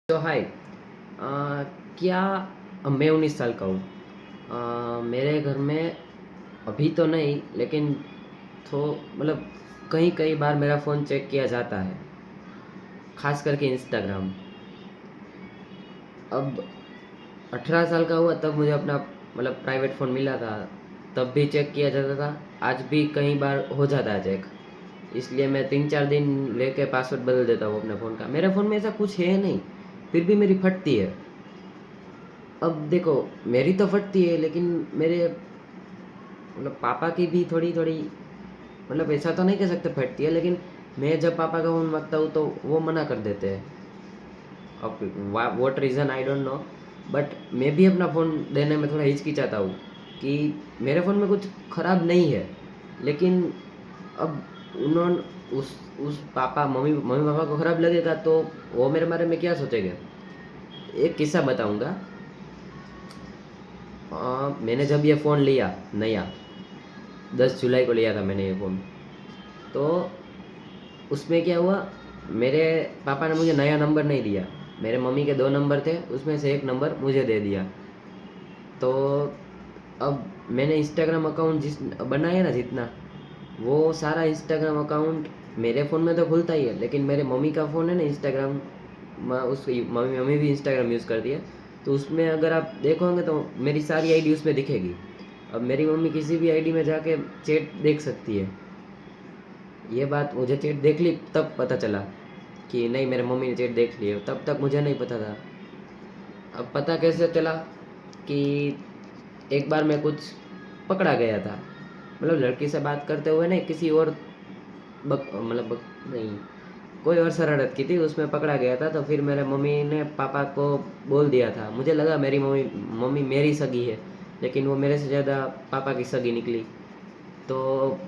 तो हाय। क्या मैं 19 साल का हूँ। मेरे घर में अभी तो नहीं, लेकिन तो मतलब कई कई बार मेरा फ़ोन चेक किया जाता है, ख़ास करके इंस्टाग्राम। अब 18 साल का हुआ तब मुझे अपना मतलब प्राइवेट फ़ोन मिला था, तब भी चेक किया जाता था। आज भी कई बार हो जाता है चेक, इसलिए मैं 3-4 दिन लेके पासवर्ड बदल देता हूँ अपने फ़ोन का। मेरे फ़ोन में ऐसा कुछ है नहीं, फिर भी मेरी फटती है। अब देखो, मेरी तो फटती है, लेकिन मेरे मतलब पापा की भी थोड़ी थोड़ी, मतलब ऐसा तो नहीं कह सकते फटती है, लेकिन मैं जब पापा का फ़ोन मांगता हूँ तो वो मना कर देते हैं। अब what reason I don't know, but मैं भी अपना फ़ोन देने में थोड़ा हिचकिचाता हूँ कि मेरे फ़ोन में कुछ ख़राब नहीं है। लेकिन अब उन्होंने उस पापा मम्मी मम्मी पापा को ख़राब लगेगा तो वो मेरे बारे में क्या सोचेंगे। एक किस्सा बताऊंगा। मैंने जब ये फ़ोन लिया नया, 10 जुलाई को लिया था मैंने ये फ़ोन। तो उसमें क्या हुआ, मेरे पापा ने मुझे नया नंबर नहीं दिया। मेरे मम्मी के 2 नंबर थे, उसमें से एक नंबर मुझे दे दिया। तो अब मैंने इंस्टाग्राम अकाउंट जिस बनाया ना जितना, वो सारा इंस्टाग्राम अकाउंट मेरे फ़ोन में तो खुलता ही है, लेकिन मेरे मम्मी का फ़ोन है ना इंस्टाग्राम, उसकी मम्मी मम्मी भी इंस्टाग्राम यूज़ करती है। तो उसमें अगर आप देखोगे तो मेरी सारी आईडी उसमें दिखेगी। अब मेरी मम्मी किसी भी आईडी में जाके चैट देख सकती है। ये बात मुझे चैट देख ली तब पता चला कि नहीं, मेरे मम्मी ने चैट देख ली है, तब तक मुझे नहीं पता था। अब पता कैसे चला कि एक बार मैं कुछ पकड़ा गया था, मतलब लड़की से बात करते हुए नहीं, किसी और नहीं, कोई और शरारत की थी, उसमें पकड़ा गया था। तो फिर मेरे मम्मी ने पापा को बोल दिया था। मुझे लगा मेरी मम्मी मम्मी मेरी सगी है, लेकिन वो मेरे से ज़्यादा पापा की सगी निकली। तो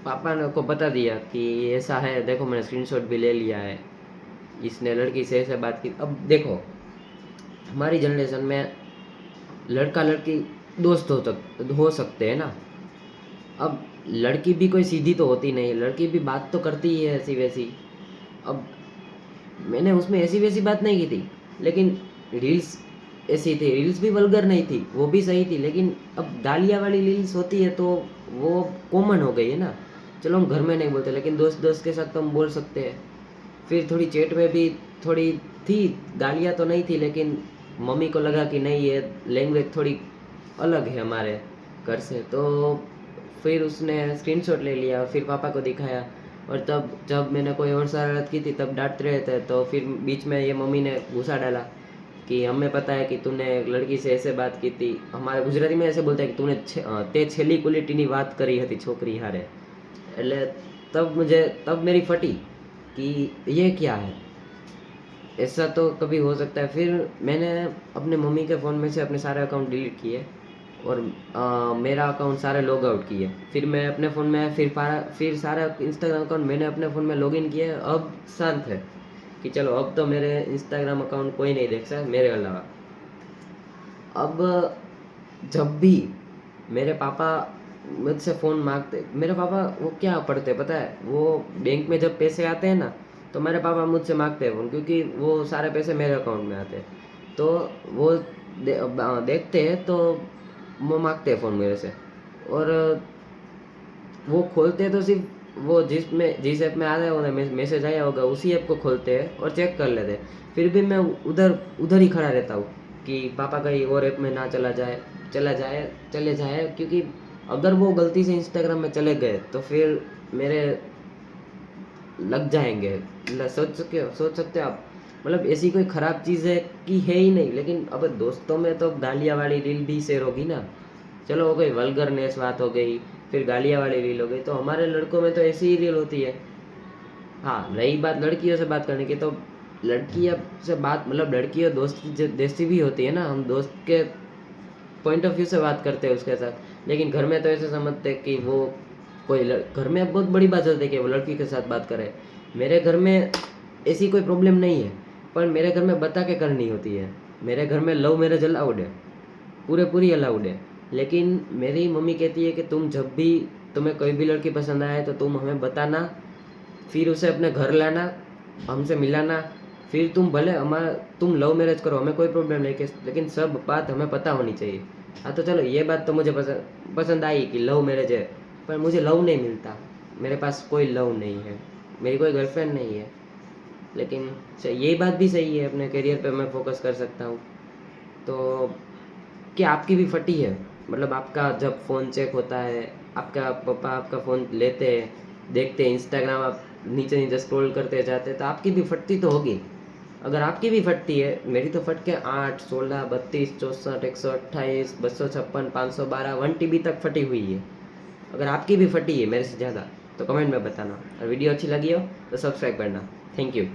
पापा ने को बता दिया कि ऐसा है, देखो मैंने स्क्रीनशॉट भी ले लिया है, इसने लड़की से ऐसे बात की। अब देखो, हमारी जनरेशन में लड़का लड़की दोस्त हो सकते हैं ना। अब लड़की भी कोई सीधी तो होती नहीं, लड़की भी बात तो करती ही है ऐसी वैसी। अब मैंने उसमें ऐसी वैसी बात नहीं की थी, लेकिन रील्स ऐसी थी, रील्स भी वल्गर नहीं थी, वो भी सही थी। लेकिन अब गालियाँ वाली रील्स होती है तो वो कॉमन हो गई है ना। चलो हम घर में नहीं बोलते, लेकिन दोस्त दोस्त के साथ तो हम बोल सकते हैं। फिर थोड़ी चैट में भी थोड़ी थी, गालियाँ तो नहीं थी, लेकिन मम्मी को लगा कि नहीं, ये लैंग्वेज थोड़ी अलग है हमारे घर से। तो फिर उसने स्क्रीनशॉट ले लिया, फिर पापा को दिखाया। और तब जब मैंने कोई और शरारत की थी तब डांटते रहे थे, तो फिर बीच में ये मम्मी ने घुसा डाला कि हमें पता है कि तूने एक लड़की से ऐसे बात की थी। हमारे गुजराती में ऐसे बोलते हैं कि तूने ते छेली कुलीटीनी बात करी हती छोकरी हारे। એટલે तब मेरी फटी कि ये क्या है, ऐसा तो कभी हो सकता है। फिर मैंने अपने मम्मी के फ़ोन में से अपने सारे अकाउंट डिलीट किए और मेरा अकाउंट सारे लॉग आउट किए। फिर मैं अपने फ़ोन में फिर सारा इंस्टाग्राम अकाउंट मैंने अपने फ़ोन में लॉगिन किए। अब शांत है कि चलो अब तो मेरे इंस्टाग्राम अकाउंट कोई नहीं देख सकता मेरे अलावा। अब जब भी मेरे पापा मुझसे फ़ोन मांगते, मेरे पापा वो क्या पढ़ते पता है, वो बैंक में जब पैसे आते हैं ना, तो मेरे पापा मुझसे मांगते हैं फ़ोन, क्योंकि वो सारे पैसे मेरे अकाउंट में आते हैं। तो वो देखते हैं तो वो मांगते हैं फ़ोन मेरे से। और वो खोलते हैं तो सिर्फ वो जिस ऐप में आ रहा होगा, मैसेज आया होगा, उसी ऐप को खोलते हैं और चेक कर लेते हैं। फिर भी मैं उधर उधर ही खड़ा रहता हूँ कि पापा कहीं और ऐप में ना चले जाए, क्योंकि अगर वो गलती से इंस्टाग्राम में चले गए तो फिर मेरे लग जाएंगे। मतलब सोच सकते हो आप, मतलब ऐसी कोई ख़राब चीज़ है कि है ही नहीं, लेकिन अब दोस्तों में तो गालियाँ वाली रील भी शेयर होगी ना। चलो हो गई वल्गरनेस बात हो गई, फिर गालियाँ वाली रील हो गई, तो हमारे लड़कों में तो ऐसी ही रील होती है। हाँ, रही बात लड़कियों से बात करने की, तो लड़कियों से बात मतलब लड़कियों दोस्त जैसी भी होती है ना, हम दोस्त के पॉइंट ऑफ व्यू से बात करते हैं उसके साथ। लेकिन घर में तो ऐसे समझते हैं कि वो घर में बहुत बड़ी बात होती है कि वो लड़की के साथ बात करे। मेरे घर में ऐसी कोई प्रॉब्लम नहीं है, पर मेरे घर में बता के करनी होती है। मेरे घर में लव मैरिज अलाउड है, पूरे पूरी अलाउड है। लेकिन मेरी मम्मी कहती है कि तुम जब भी तुम्हें कोई भी लड़की पसंद आए तो तुम हमें बताना, फिर उसे अपने घर लाना, हमसे मिलाना, फिर तुम भले हमारा तुम लव मैरिज करो, हमें कोई प्रॉब्लम नहीं, लेकिन सब बात हमें पता होनी चाहिए। हाँ तो चलो ये बात तो मुझे पसंद आई कि लव मैरिज है, पर मुझे लव नहीं मिलता, मेरे पास कोई लव नहीं है, मेरी कोई गर्लफ्रेंड नहीं है। लेकिन यही बात भी सही है, अपने करियर पे मैं फोकस कर सकता हूँ। तो क्या आपकी भी फटी है? मतलब आपका जब फ़ोन चेक होता है, आपका पापा आपका फ़ोन लेते हैं, देखते हैं इंस्टाग्राम, आप नीचे नीचे स्क्रॉल करते जाते हैं, तो आपकी भी फटती तो होगी। अगर आपकी भी फटती है, मेरी तो फट के 8, 16, 32, 64, 128, 256, 512, 1 TB तक फटी हुई है। अगर आपकी भी फटी है मेरे से ज़्यादा, तो कमेंट में बताना, और वीडियो अच्छी लगी हो तो सब्सक्राइब करना। Thank you.